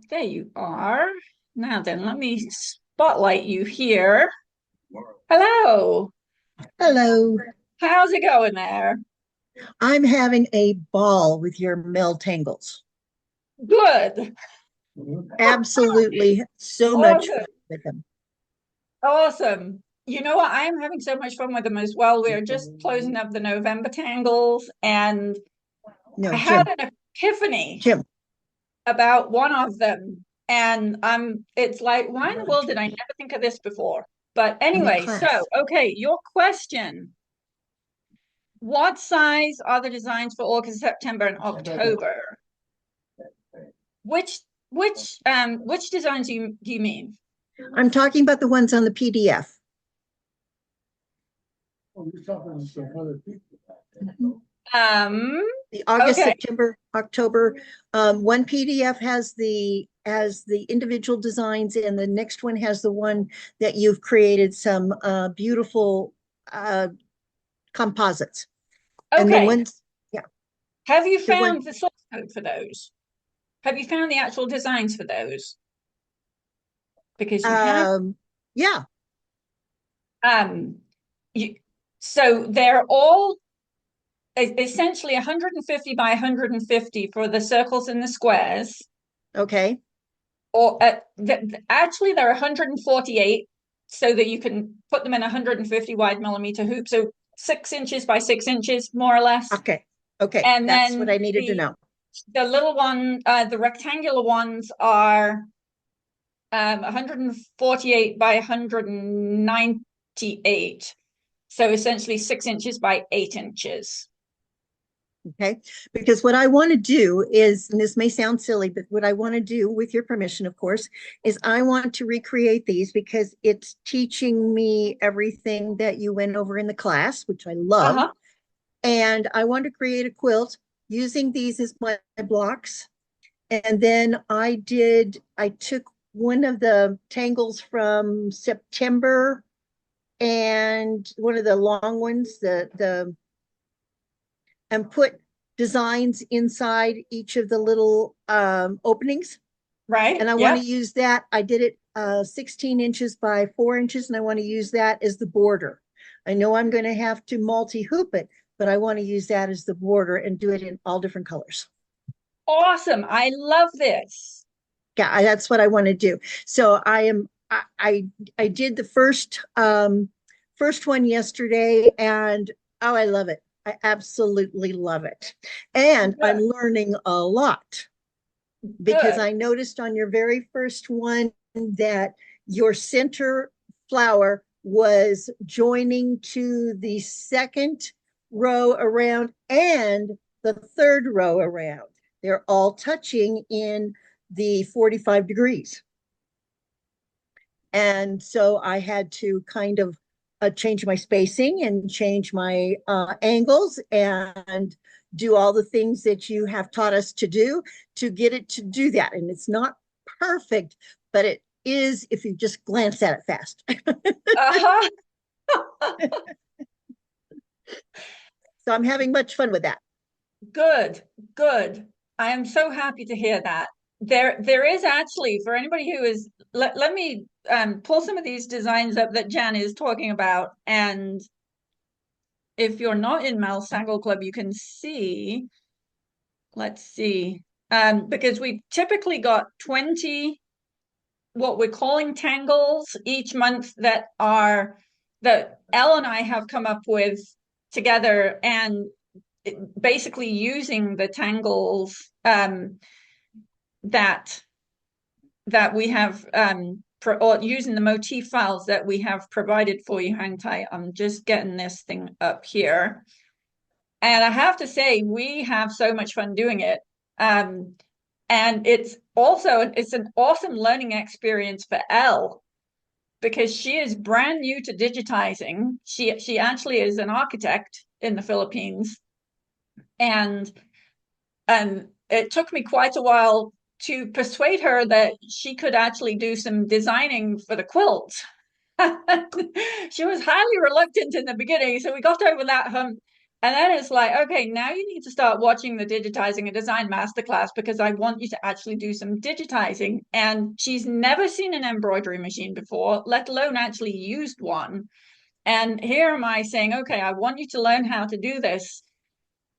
There you are. Now then, let me spotlight you here. Hello. Hello. How's it going there? I'm having a ball with your MEL tangles. Good. Absolutely so much Awesome. fun with them. Awesome. You know what? I'm having so much fun with them as well. We're just closing up the November tangles, and No, I had Jim. an epiphany Jim. about one of them. And it's like, why in the world did I never think of this before? But I'm in anyway, so class. okay, your question. What size are the designs for August, September, and October? Which which designs do you mean? I'm talking about the ones on the PDF. The August, Okay, September, October. One PDF has the individual designs, and the next one has the one that you've created some beautiful composites. And the okay. ones, yeah, Have you the one found the source code for those? Have you found the actual designs for those? Because you have um yeah. um you so they're all essentially 150 by 150 for the circles and the squares, Okay. or actually they're 148 so that you can put them in 150 wide millimeter hoop, so 6 inches by 6 inches more or less. Okay. Okay. And That's what then I needed to know. the little one, the rectangular ones are 148 by 198, so essentially 6 inches by 8 inches. Okay. Because what I want to do is, and this may sound silly, but what I want to do, with your permission, of course, is I want to recreate these because it's teaching me everything that you went over in the class, which I love. Uh-huh. And I want to create a quilt using these as my blocks. And then I took one of the tangles from September and one of the long ones, and put designs inside each of the little openings. Right, And I want to yep. use that. I did it 16 inches by 4 inches, and I want to use that as the border. I know I'm going to have to multi hoop it, but I want to use that as the border and do it in all different colors. Awesome, I love this. Yeah, that's what I want to do. So I did the first one yesterday, and oh, I love it. I absolutely love it. And I'm Good, learning a lot because good. I noticed on your very first one that your center flower was joining to the second row around and the third row around. They're all touching in the 45 degrees. And so I had to kind of change my spacing and change my angles and do all the things that you have taught us to do to get it to do that. And it's not perfect, but it is if you just glance at it fast. Uh-huh. So I'm having much fun with that. Good, good. I am so happy to hear that. There is actually, for anybody who is, let me pull some of these designs up that Jan is talking about. And if you're not in Mal's Tangle Club, you can see, let's see, because we've typically got 20 what we're calling tangles each month that Elle and I have come up with together, and basically using the tangles that we have or using the motif files that we have provided for you. Hang tight, I'm just getting this thing up here, and I have to say we have so much fun doing it. And it's an awesome learning experience for Elle because she is brand new to digitizing. She actually is an architect in the Philippines, and it took me quite a while to persuade her that she could actually do some designing for the quilt. She was highly reluctant in the beginning, so we got over that hump And then it's like, okay, now you need to start watching the digitizing and design masterclass because I want you to actually do some digitizing. And she's never seen an embroidery machine before, let alone actually used one. And here am I saying, okay, I want you to learn how to do this.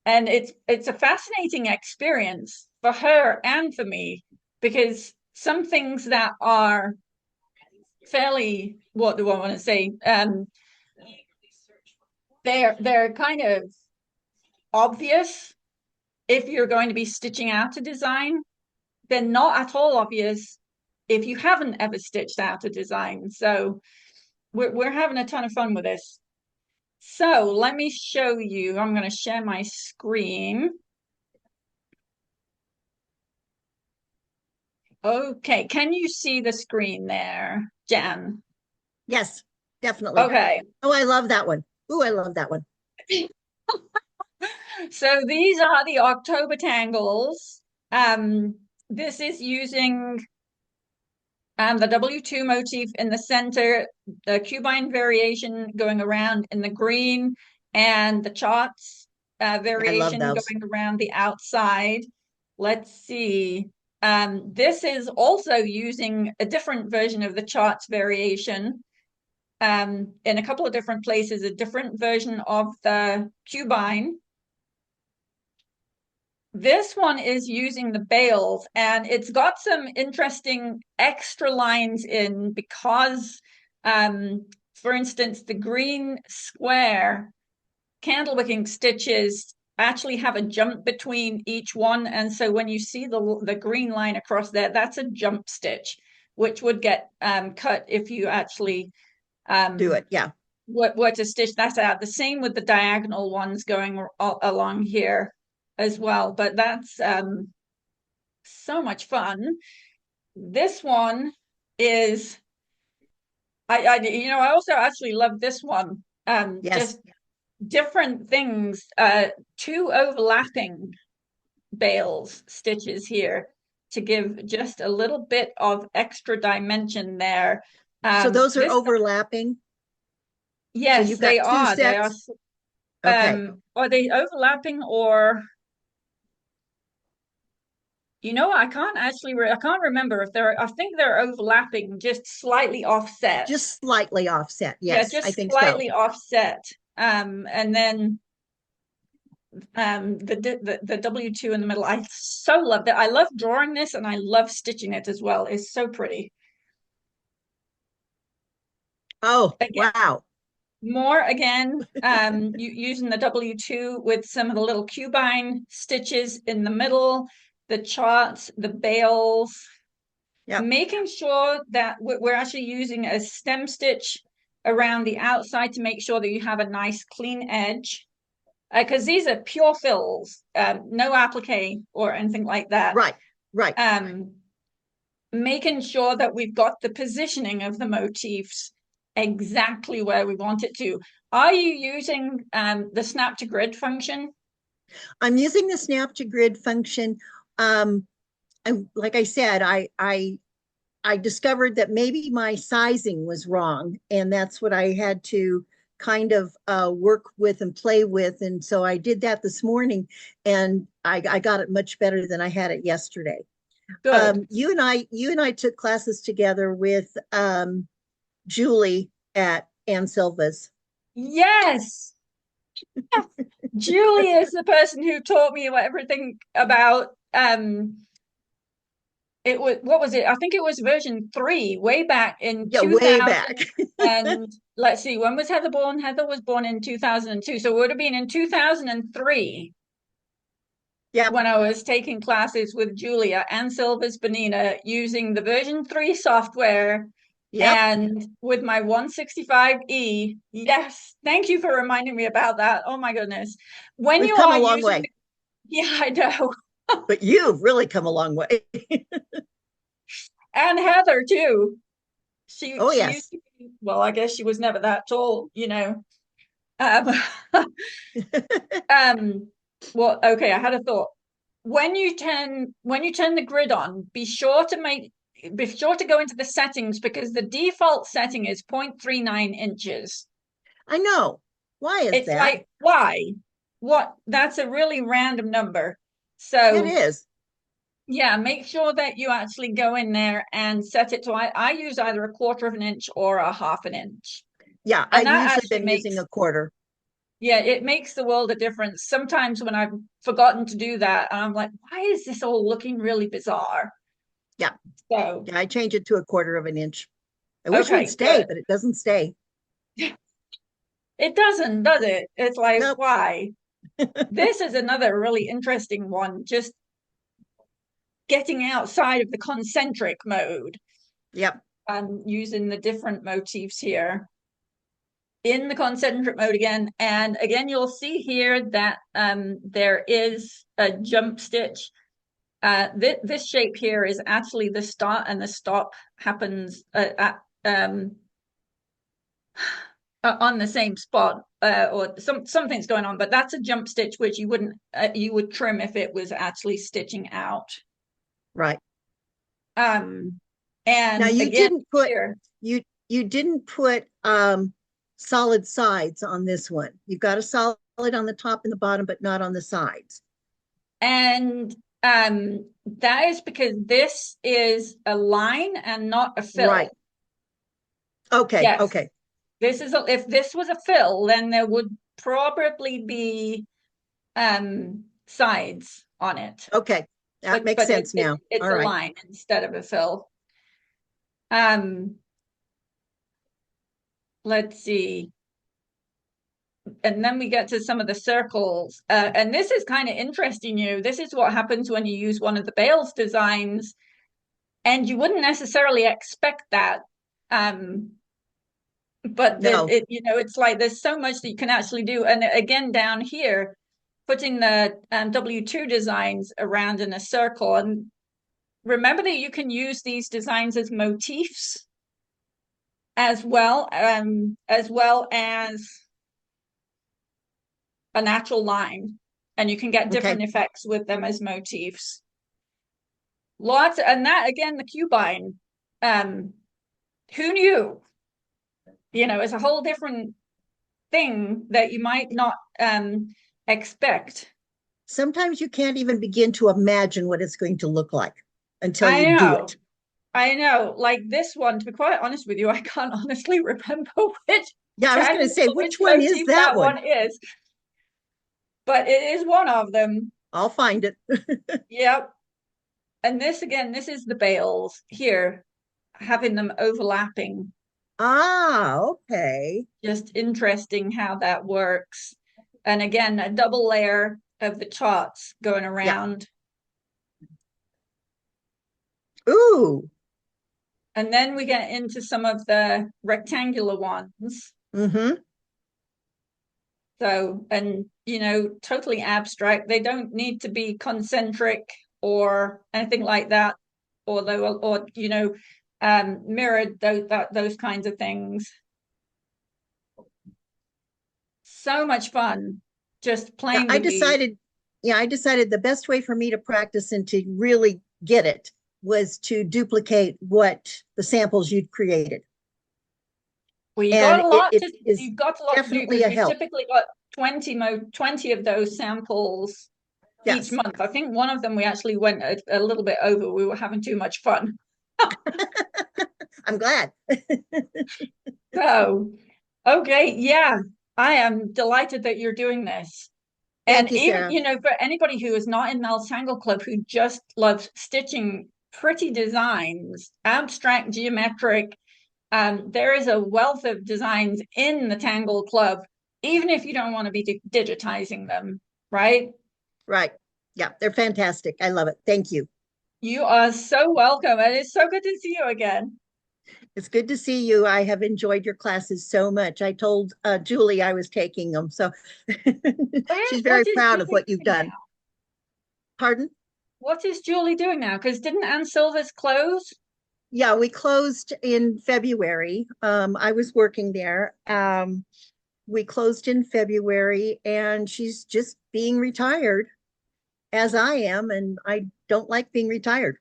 And it's a fascinating experience for her and for me because some things that are fairly, what do I want to say? They're kind of obvious if you're going to be stitching out a design. They're not at all obvious if you haven't ever stitched out a design. So we're having a ton of fun with this. So let me show you. I'm going to share my screen. Okay, can you see the screen there, Jan? Yes, definitely. Okay, Oh, I love that one. Oh, I love that one. so these are the October tangles. Um, this is using the W2 motif in the center, the cubine variation going around in the green, and the charts I love variation those. going around the outside. Let's see. This is also using a different version of the charts variation in a couple of different places, a different version of the cubine. This one is using the bales, and it's got some interesting extra lines in because, for instance, the green square candle wicking stitches actually have a jump between each one. And so when you see the green line across there, that's a jump stitch, which would get cut if you actually Do um, it. Yeah. were to stitch that out. The same with the diagonal ones going along here as well. But that's so much fun. This one is I also actually love this one. Yes. Just different things, two overlapping bales stitches here to give just a little bit of extra dimension there. So those are This overlapping. So yes, you've they got two are. They are sets. Okay. are they overlapping or I can't remember if they're I think they're overlapping just slightly offset. Just slightly offset. Yeah, Yes, I just think so. slightly offset. And then the W2 in the middle. I so love that. I love drawing this and I love stitching it as well. It's so pretty. Oh, Again, wow. more again, using the W2 with some of the little cubine stitches in the middle, the charts, the bales, Yep. making sure that we're actually using a stem stitch around the outside to make sure that you have a nice clean edge. Because these are pure fills, no applique or anything like that. Right. Right. Um, Making sure that we've got the positioning of the motifs exactly where we want it to. Are you using the snap to grid function? I'm using the snap to grid function. Um, like I said, I discovered that maybe my sizing was wrong, and that's what I had to kind of work with and play with. And so I did that this morning, and I got it much better than I had it yesterday. Good. You and I took classes together with Julie at Ann Silva's. Yes. Julie is the person who taught me everything about it was what was it? I think it was version 3 way back in Yeah, way 2000. back. And let's see, when was Heather born? Heather was born in 2002. So it would have been in 2003 Yep, when I was taking classes with Julia and Silva's Benina using the version 3 software yep. and with my 165E. Yes, thank you for reminding me about that. Oh my goodness. When We've you come are a long using, way, yeah, I know. but you've really come a long way. And Heather too. She Oh, she used yes. to be, well, I guess she was never that tall, you know. Um, um, well, okay, I had a thought. When you turn the grid on, be sure to go into the settings because the default setting is 0.39 inches. I know. Why is It's that? like, why? that's a really random number. It So is. yeah, make sure that you actually go in there and set it to, I use either a quarter of an inch or a half an inch. Yeah, And I've that usually actually been using makes, a quarter. yeah, it makes the world a difference. Sometimes when I've forgotten to do that, and I'm like, why is this all looking really bizarre? Yeah. So, Yeah, I change it to a quarter of an inch. I wish it would okay, stay, good. but it doesn't stay. It doesn't, does it? It's like, Nope. why? This is another really interesting one, just getting outside of the concentric mode Yep. and using the different motifs here in the concentric mode again. And again, you'll see here that there is a jump stitch. This shape here is actually the start, and the stop happens on the same spot, or something's going on, but that's a jump stitch which you wouldn't you would trim if it was actually stitching out. Right. Um, Now and you again didn't put here, you didn't put solid sides on this one. You got a solid on the top and the bottom, but not on the sides. and that is because this is a line and not a Right. fill. Okay. Yes, Okay. this is if this was a fill, then there would probably be sides on it, Okay. That makes but sense now. it's All a right. line instead of a fill. Um, let's see. And then we get to some of the circles. And this is kind of interesting, this is what happens when you use one of the Bales designs, and you wouldn't necessarily expect that. Um, but No. it's like there's so much that you can actually do. And again, down here, putting the W2 designs around in a circle. And remember that you can use these designs as motifs as well as a natural line, and you can get Okay. different effects with them as motifs. Lots, and that again, the Cubine. Um, who knew? It's a whole different thing that you might not expect. Sometimes you can't even begin to imagine what it's going to look like until I you do know, it. I know. Like this one, to be quite honest with you, I can't honestly remember which Yeah, I was going to tangle say, or which which one is motif that that one? one is, but it is one of them. I'll find it. Yep. And this again, this is the bales here, having them overlapping. Ah, okay. Just interesting how that works. And again, a double layer of the charts going Yeah. around. Ooh. And then we get into some of the rectangular ones. Mm-hmm. So, and totally abstract. They don't need to be concentric or anything like that, although, or mirrored those kinds of things. So much fun just Yeah, playing with these. I decided the best way for me to practice and to really get it was to duplicate what the samples you'd created. Well, And it is you've got a lot to do definitely because a we've help. typically got 20 of those samples each Yes. month. I think one of them we actually went a little bit over. We were having too much fun. I'm glad. So, okay, yeah, I am delighted that you're doing this. Thank And you, even, Sarah. for anybody who is not in MEL's Tangle Club who just loves stitching pretty designs, abstract, geometric, there is a wealth of designs in the Tangle Club, even if you don't want to be digitizing them, right? Right. Yeah, they're fantastic. I love it. Thank you. You are so welcome. And it's so good to see you again. It's good to see you. I have enjoyed your classes so much. I told Julie I was taking them, so she's very What is proud of Julie what you've doing done. now? Pardon? What is Julie doing now? Because didn't Anne Silver's close? Yeah, we closed in February. I was working there. We closed in February, and she's just being retired, as I am, and I don't like being retired.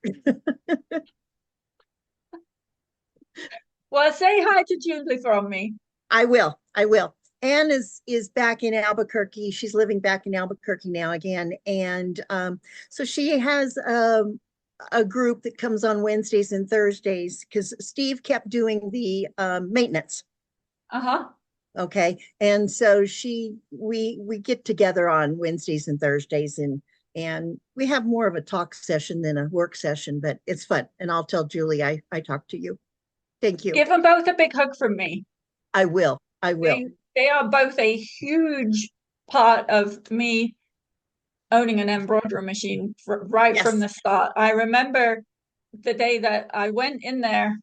Well, say hi to Julie from me. I will. I will. Anne is back in Albuquerque. She's living back in Albuquerque now again, and so she has a group that comes on Wednesdays and Thursdays because Steve kept doing the maintenance. Uh-huh. Okay, and so we get together on Wednesdays and Thursdays, and we have more of a talk session than a work session, but it's fun. And I'll tell Julie I talked to you. Thank you. Give them both a big hug from me. I will. I will. They are both a huge part of me owning an embroidery machine right from Yes. the start. I remember the day that I went in there,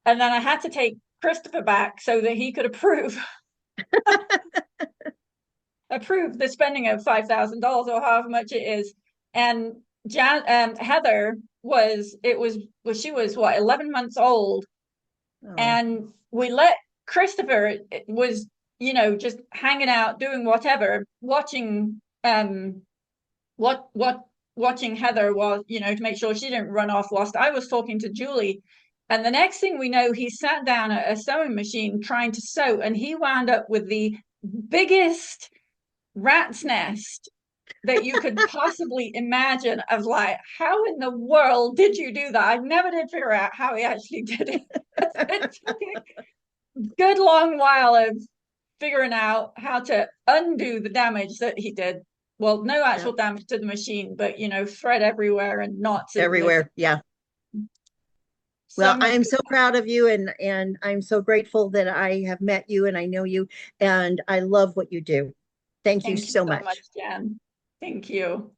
and then I had to take Christopher back so that he could approve the spending of $5,000 or however much it is. And Heather she was what, 11 months old, Oh, and we let Christopher was just hanging out doing whatever, watching what watching Heather was, to make sure she didn't run off whilst I was talking to Julie. And the next thing we know, he sat down at a sewing machine trying to sew, and he wound up with the biggest rat's nest that you could possibly imagine. Of like, how in the world did you do that? I never did figure out how he actually did it. It took a good long while of figuring out how to undo the damage that he did. Well, no yeah. actual damage to the machine, but thread everywhere and knots and Everywhere. Yeah. so Well, many I'm good. so proud of you, and I'm so grateful that I have met you and I know you, and I love what you do. Thank you Thank you so so much, much. Jan. Thank you.